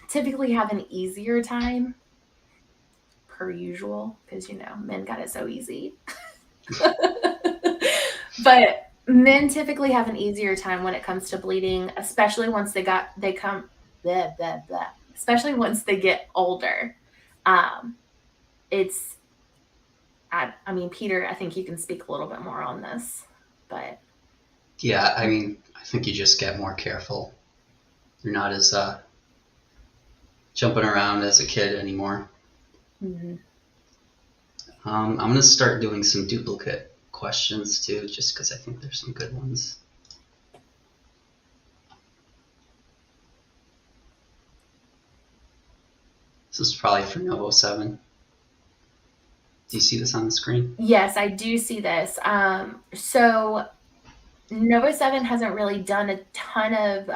typically have an easier time, per usual, because men got it so easy. But men typically have an easier time when it comes to bleeding, especially once especially once they get older. I mean, Peter, I think you can speak a little bit more on this, but. Yeah, I mean, I think you just get more careful. You're not as jumping around as a kid anymore. Mm-hmm. I'm going to start doing some duplicate questions too, just because I think there's some good ones. This is probably for Novo 7. Do you see this on the screen? Yes, I do see this. So Novo 7 hasn't really done a ton of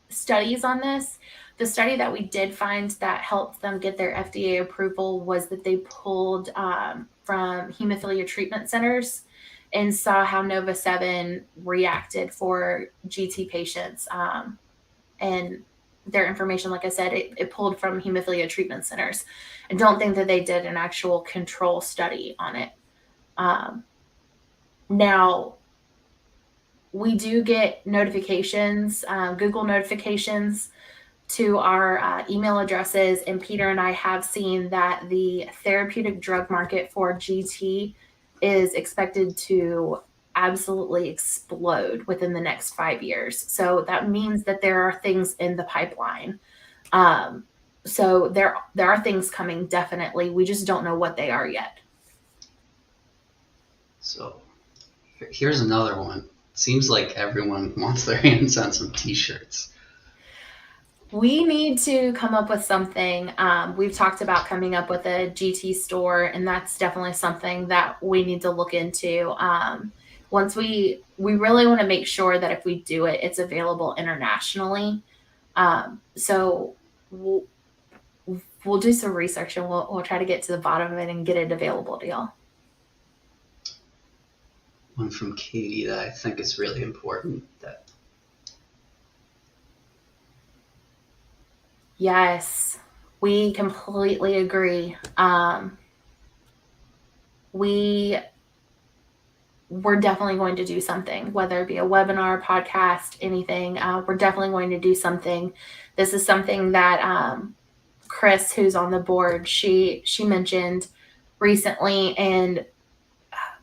studies on this, The study that we did find that helped them get their FDA approval was that they pulled from hemophilia treatment centers and saw how Nova 7 reacted for GT patients. And their information, like I said, it pulled from hemophilia treatment centers. I don't think that they did an actual control study on it. Now, we do get notifications, Google notifications to our email addresses, and Peter and I have seen that the therapeutic drug market for GT is expected to absolutely explode within the next 5 years. So that means that there are things in the pipeline. So there are things coming, definitely. We just don't know what they are yet. So here's another one. Seems like everyone wants their hands on some t-shirts. We need to come up with something. We've talked about coming up with a GT store, and that's definitely something that we need to look into. Once we really want to make sure that if we do it, it's available internationally. So we'll do some research, and we'll try to get to the bottom of it and get it available to y'all. One from Katie that I think is really important. Yes, we completely agree. We're definitely going to do something, whether it be a webinar, podcast, anything. We're definitely going to do something. This is something that Chris, who's on the board, she mentioned recently, and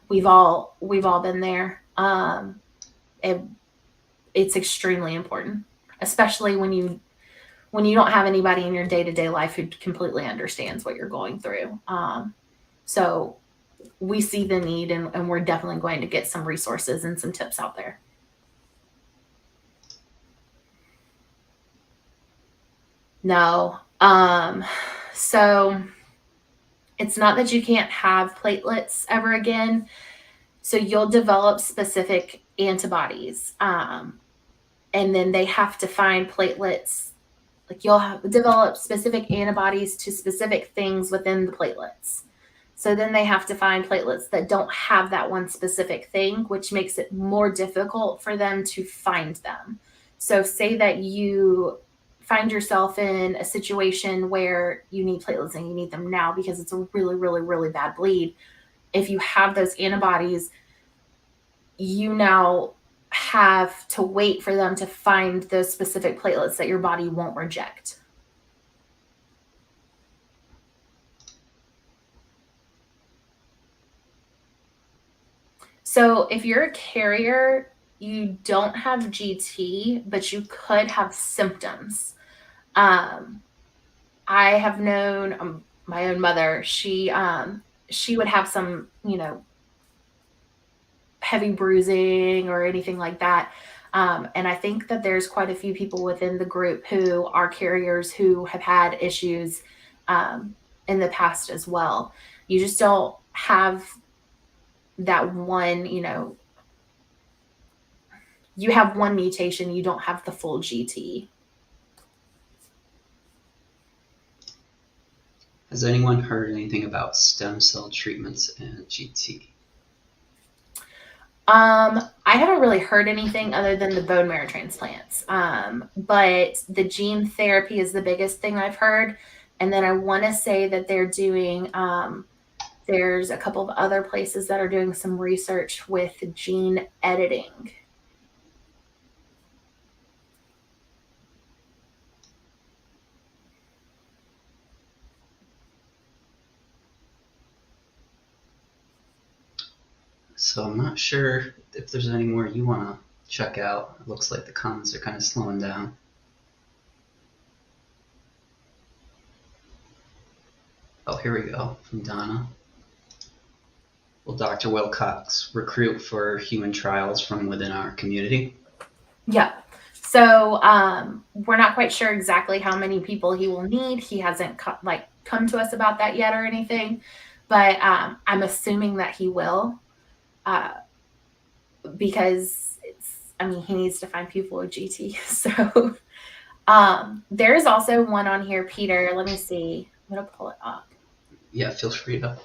we've all been there. It's extremely important, especially when you don't have anybody in your day-to-day life who completely understands what you're going through. So we see the need, and we're definitely going to get some resources and some tips out there. No. So it's not that you can't have platelets ever again. So you'll develop specific antibodies. And then they have to find platelets. Like you'll develop specific antibodies to specific things within the platelets. So then they have to find platelets that don't have that one specific thing, which makes it more difficult for them to find them. So say that you find yourself in a situation where you need platelets and you need them now because it's a really, really, really bad bleed. If you have those antibodies, you now have to wait for them to find those specific platelets that your body won't reject. So if you're a carrier, you don't have GT, but you could have symptoms. I have known my own mother, she would have some, heavy bruising or anything like that. And I think that there's quite a few people within the group who are carriers who have had issues in the past as well. You just don't have that one, you have one mutation, you don't have the full GT. Has anyone heard anything about stem cell treatments and GT? I haven't really heard anything other than the bone marrow transplants. But the gene therapy is the biggest thing I've heard. And then I want to say that they're doing, there's a couple of other places that are doing some research with gene editing. So I'm not sure if there's any more you want to check out. It looks like the comments are kind of slowing down. Oh, here we go, from Donna. Will Dr. Wilcox recruit for human trials from within our community? Yeah. So we're not quite sure exactly how many people he will need. He hasn't come to us about that yet or anything, but I'm assuming that he will, because he needs to find people with GT. So There's also one on here, Peter. Let me see. I'm going to pull it up. Yeah, feel free to.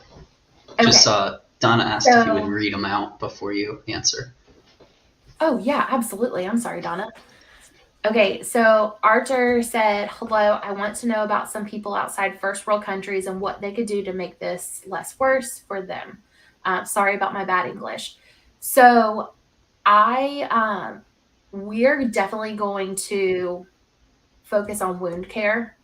Okay. Just Donna asked if you would read them out before you answer. Oh, yeah, absolutely. I'm sorry, Donna. Okay, so Archer said, hello, I want to know about some people outside first world countries and what they could do to make this less worse for them. Sorry about my bad English. So we're definitely going to focus on wound care.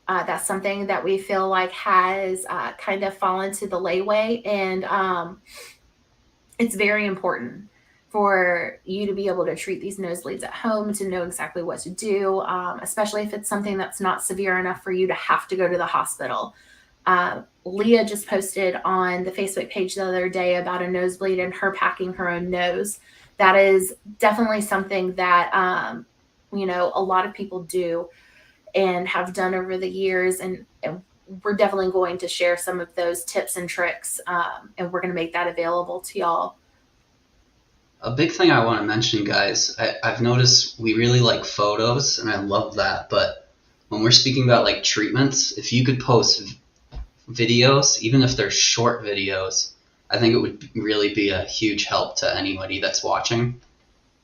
That's something that we feel like has kind of fallen to the layway, and it's very important for you to be able to treat these nosebleeds at home, to know exactly what to do, especially if it's something that's not severe enough for you to have to go to the hospital. Leah just posted on the Facebook page the other day about a nosebleed and her packing her own nose. That is definitely something that, a lot of people do and have done over the years. And we're definitely going to share some of those tips and tricks, and we're going to make that available to y'all. A big thing I want to mention, guys, I've noticed we really like photos, and I love that. But when we're speaking about like treatments, if you could post videos, even if they're short videos, I think it would really be a huge help to anybody that's watching,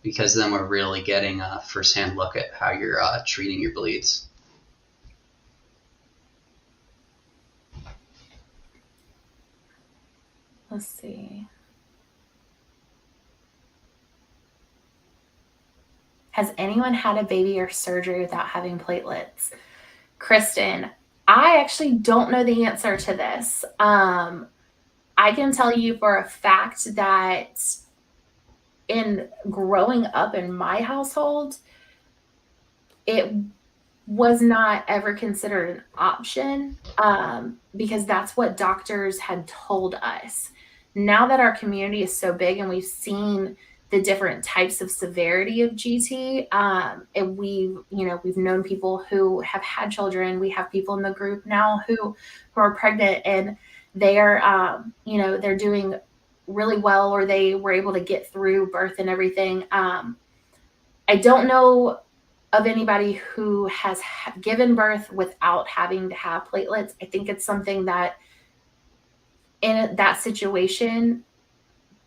because then we're really getting a firsthand look at how you're treating your bleeds. Let's see. Has anyone had a baby or surgery without having platelets? Kristen, I actually don't know the answer to this. I can tell you for a fact that in growing up in my household, it was not ever considered an option, because that's what doctors had told us. Now that our community is so big and we've seen the different types of severity of GT, and we've known people who have had children. We have people in the group now who are pregnant, and they are, they're doing really well, or they were able to get through birth and everything. I don't know of anybody who has given birth without having to have platelets. I think it's something that in that situation,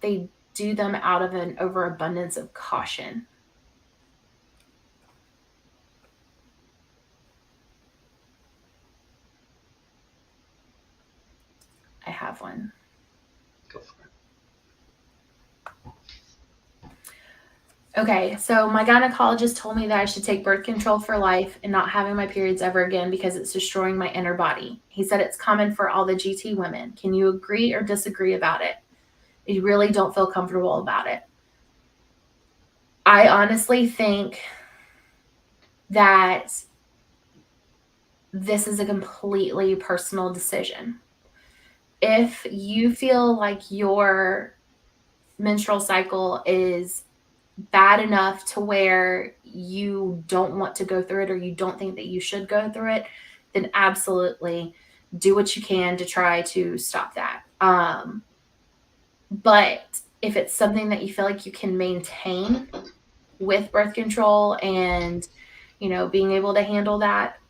they do them out of an overabundance of caution. I have one. Go for it. Okay, so my gynecologist told me that I should take birth control for life and not having my periods ever again because it's destroying my inner body. He said it's common for all the GT women. Can you agree or disagree about it? I really don't feel comfortable about it. I honestly think that this is a completely personal decision. If you feel like your menstrual cycle is bad enough to where you don't want to go through it, or you don't think that you should go through it, then absolutely do what you can to try to stop that. But if it's something that you feel like you can maintain with birth control and, being able to handle that,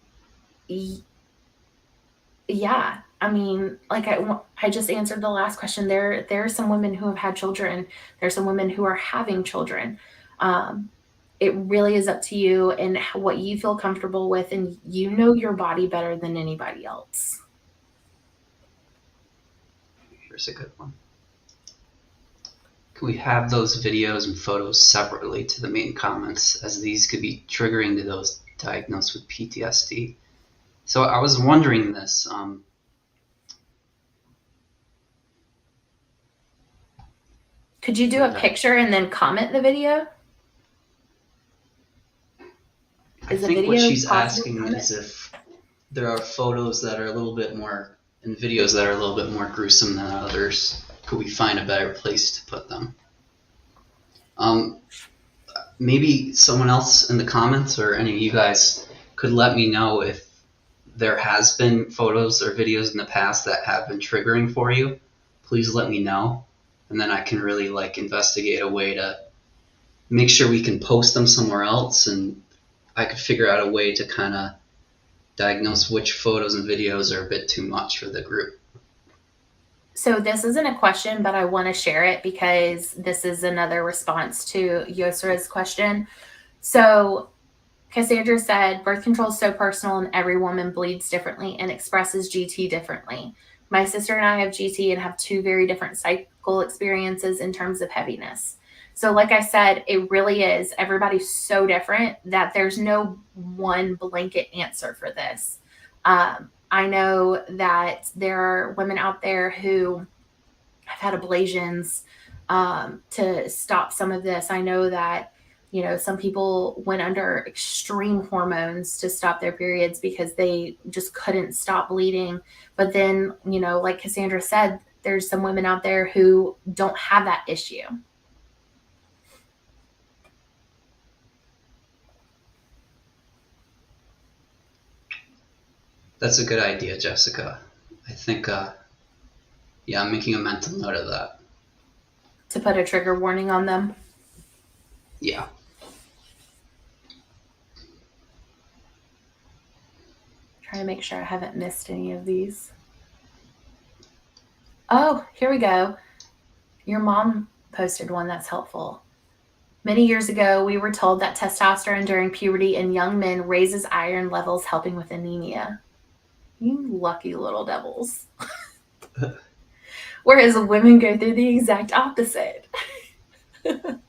yeah. I mean, like I just answered the last question. There are some women who have had children. There's some women who are having children. It really is up to you and what you feel comfortable with, and you know your body better than anybody else. Here's a good one. Can we have those videos and photos separately to the main comments, as these could be triggering to those diagnosed with PTSD? So I was wondering this. Could you do a picture and then comment the video? I think what she's asking is if there are photos that are a little bit more, and videos that are a little bit more gruesome than others. Could we find a better place to put them? Maybe someone else in the comments, or any of you guys, could let me know if there has been photos or videos in the past that have been triggering for you. Please let me know, and then I can really investigate a way to make sure we can post them somewhere else and I could figure out a way to kind of diagnose which photos and videos are a bit too much for the group. So this isn't a question, but I want to share it because this is another response to Yosra's question. So Cassandra said, birth control is so personal and every woman bleeds differently and expresses GT differently. My sister and I have GT and have 2 very different cycle experiences in terms of heaviness. So like I said, it really is. Everybody's so different that there's no one blanket answer for this. I know that there are women out there who have had ablations to stop some of this. I know that, you know, some people went under extreme hormones to stop their periods because they just couldn't stop bleeding. But then, you know, like Cassandra said, there's some women out there who don't have that issue. That's a good idea, Jessica. I think, yeah, I'm making a mental note of that. To put a trigger warning on them. Yeah. Trying to make sure I haven't missed any of these. Oh, here we go. Your mom posted one that's helpful. Many years ago, we were told that testosterone during puberty in young men raises iron levels, helping with anemia. You lucky little devils. Whereas women go through the exact opposite. Do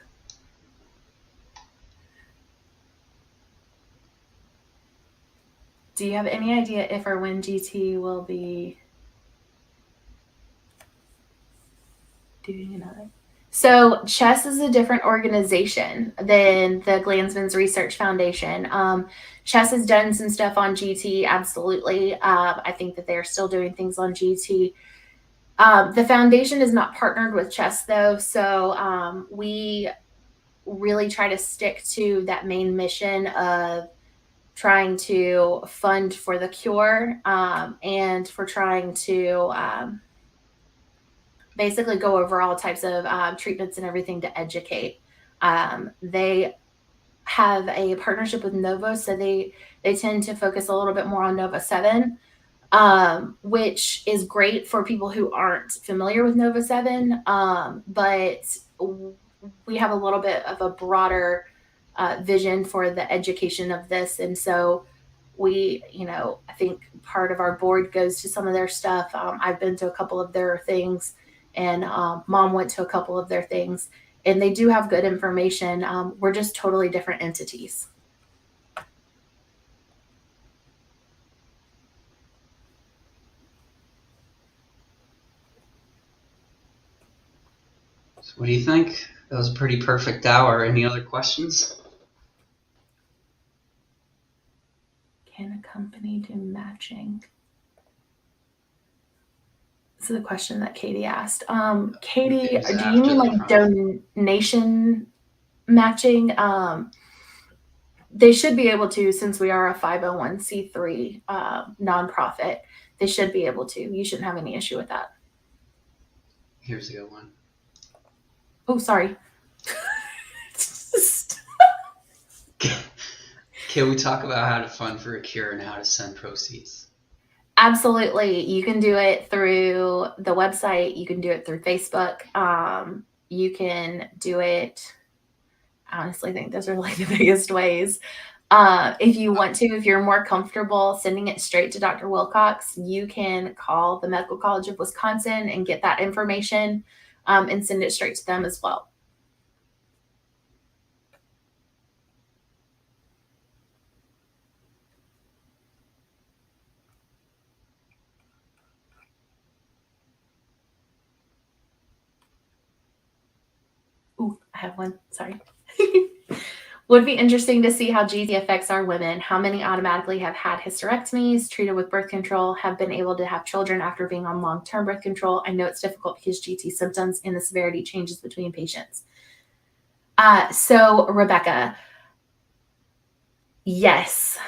you have any idea if or when GT will be doing another? So CHESS is a different organization than the Glanzmann's Research Foundation. CHESS has done some stuff on GT, absolutely. I think that they're still doing things on GT. The foundation is not partnered with CHESS, though, so we really try to stick to that main mission of trying to fund for the cure and for trying to basically go over all types of treatments and everything to educate. They have a partnership with Novo, so they tend to focus a little bit more on Nova 7, which is great for people who aren't familiar with Nova 7, but we have a little bit of a broader vision for the education of this. And so we, you know, I think part of our board goes to some of their stuff. I've been to a couple of their things, and Mom went to a couple of their things, and they do have good information. We're just totally different entities. So what do you think? That was a pretty perfect hour. Any other questions? Can a company do matching? This is a question that Katie asked. Katie, do you mean like donation matching? They should be able to, since we are a 501c3 nonprofit. They should be able to. You shouldn't have any issue with that. Here's a good one. Oh, sorry. Can we talk about how to fund for a cure and how to send proceeds? Absolutely. You can do it through the website. You can do it through Facebook. You can do it. I honestly think those are like the biggest ways. If you want to, if you're more comfortable sending it straight to Dr. Wilcox, you can call the Medical College of Wisconsin and get that information and send it straight to them as well. Ooh, I have one. Sorry. Would be interesting to see how GT affects our women. How many automatically have had hysterectomies, treated with birth control, have been able to have children after being on long-term birth control? I know it's difficult because GT symptoms and the severity changes between patients. So Rebecca, yes,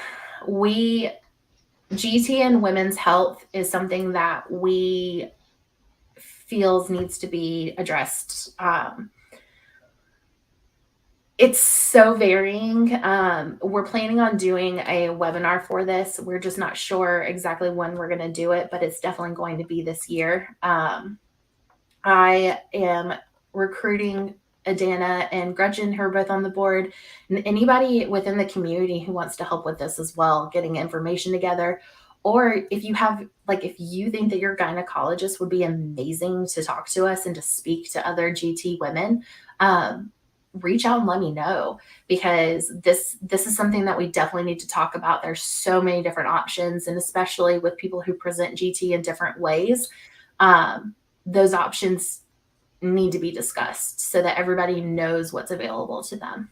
GT and women's health is something that we feels needs to be addressed. It's so varying. We're planning on doing a webinar for this. We're just not sure exactly when we're going to do it, but it's definitely going to be this year. I am recruiting Adana and Gretchen, who are both on the board, and anybody within the community who wants to help with this as well, getting information together. Or if you have, like, if you think that your gynecologist would be amazing to talk to us and to speak to other GT women, reach out and let me know, because this is something that we definitely need to talk about. There's so many different options, and especially with people who present GT in different ways, those options need to be discussed so that everybody knows what's available to them.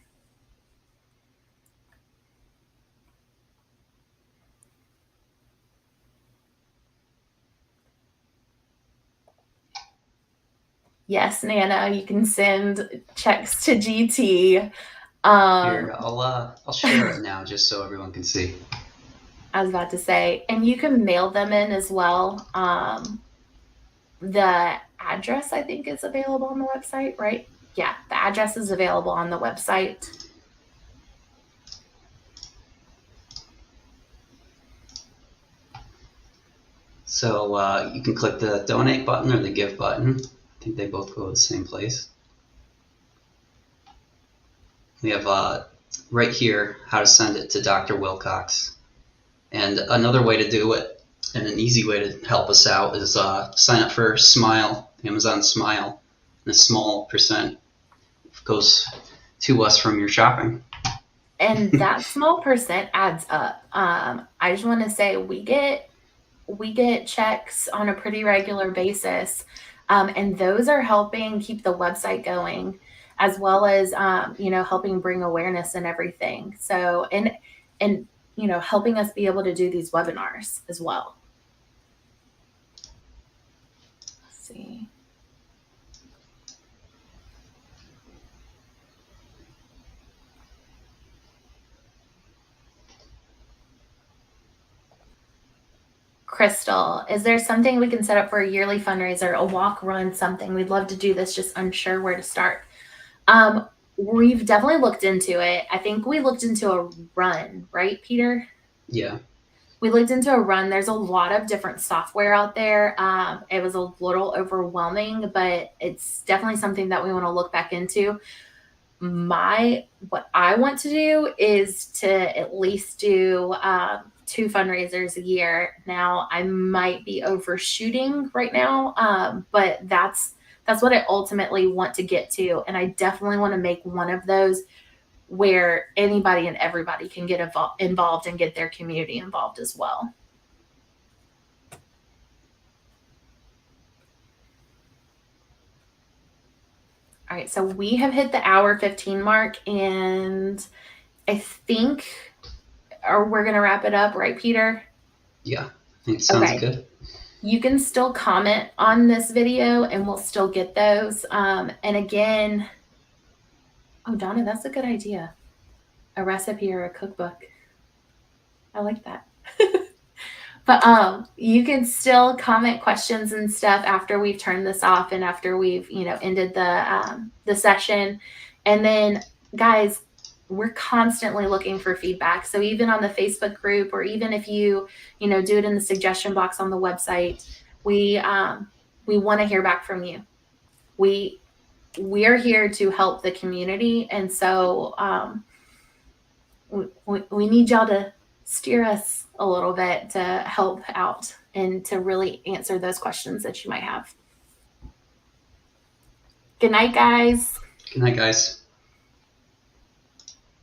Yes, Nana, you can send checks to GT. Here, I'll share it now just so everyone can see. I was about to say, and you can mail them in as well. The address, I think, is available on the website, right? Yeah, the address is available on the website. So you can click the donate button or the give button. I think they both go to the same place. We have right here how to send it to Dr. Wilcox. And another way to do it, and an easy way to help us out, is sign up for Smile, Amazon Smile, and a small percent goes to us from your shopping. And that small percent adds up. I just want to say we get checks on a pretty regular basis, and those are helping keep the website going, as well as helping bring awareness and everything. So and helping us be able to do these webinars as well. Let's see. Crystal, is there something we can set up for a yearly fundraiser, a walk, run, something? We'd love to do this, just unsure where to start. We've definitely looked into it. I think we looked into a run, right, Peter? Yeah. We looked into a run. There's a lot of different software out there. It was a little overwhelming, but it's definitely something that we want to look back into. What I want to do is to at least do 2 fundraisers a year. Now, I might be overshooting right now, but that's what I ultimately want to get to. And I definitely want to make one of those where anybody and everybody can get involved and get their community involved as well. All right, so we have hit the hour 15 mark, and I think we're going to wrap it up, right, Peter? Yeah, I think it sounds good. You can still comment on this video, and we'll still get those. And again, oh, Donna, that's a good idea. A recipe or a cookbook. I like that. But you can still comment questions and stuff after we've turned this off and after we've ended the session. And then, guys, we're constantly looking for feedback. So even on the Facebook group, or even if you do it in the suggestion box on the website, we want to hear back from you. We are here to help the community, and so we need y'all to steer us a little bit to help out and to really answer those questions that you might have. Good night, guys. Good night, guys.